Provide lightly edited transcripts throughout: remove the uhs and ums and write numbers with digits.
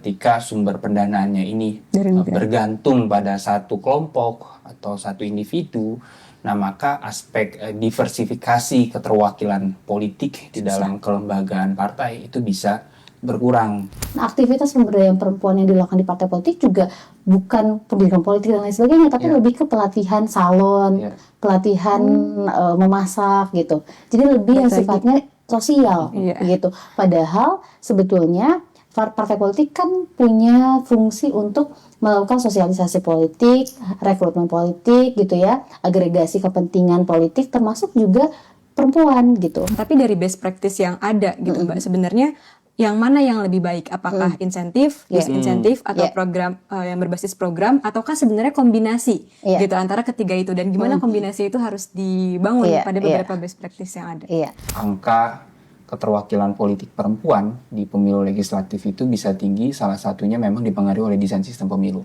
ketika sumber pendanaannya ini bergantung pada satu kelompok atau satu individu, nah maka aspek diversifikasi keterwakilan politik di dalam kelembagaan partai itu bisa berkurang. Nah, aktivitas pemberdayaan perempuan yang dilakukan di partai politik juga bukan pendidikan politik dan lain sebagainya, tapi lebih ke pelatihan salon, pelatihan memasak gitu. Jadi lebih yang sifatnya sosial gitu. Padahal sebetulnya partai politik kan punya fungsi untuk melakukan sosialisasi politik, rekrutmen politik gitu ya, agregasi kepentingan politik termasuk juga perempuan gitu. Tapi dari best practice yang ada gitu Mbak, sebenarnya yang mana yang lebih baik? Apakah insentif, disinsentif, atau program yang berbasis program, ataukah sebenarnya kombinasi gitu antara ketiga itu, dan gimana kombinasi itu harus dibangun pada beberapa best practice yang ada? Angka keterwakilan politik perempuan di pemilu legislatif itu bisa tinggi, salah satunya memang dipengaruhi oleh desain sistem pemilu.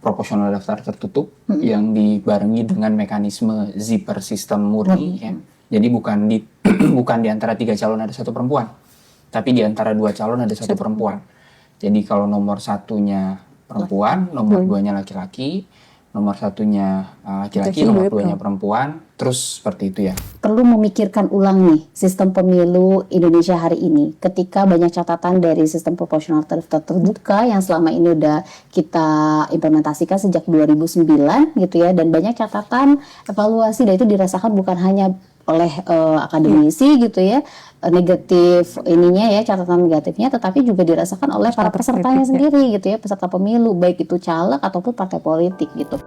Proporsional daftar tertutup yang dibarengi dengan mekanisme zipper sistem murni ya. Jadi bukan di antara 3 calon ada 1 perempuan, tapi di antara 2 calon ada 1 perempuan. Jadi kalau nomor 1-nya perempuan, nomor 2-nya laki-laki, nomor 1-nya laki-laki, nomor 2-nya perempuan, terus seperti itu ya. Perlu memikirkan ulang nih sistem pemilu Indonesia hari ini, ketika banyak catatan dari sistem proporsional terbuka yang selama ini udah kita implementasikan sejak 2009 gitu ya, dan banyak catatan evaluasi, dan itu dirasakan bukan hanya oleh akademisi gitu ya, negatif ininya ya, catatan negatifnya, tetapi juga dirasakan oleh para pesertanya sendiri gitu ya, peserta pemilu, baik itu caleg ataupun partai politik gitu.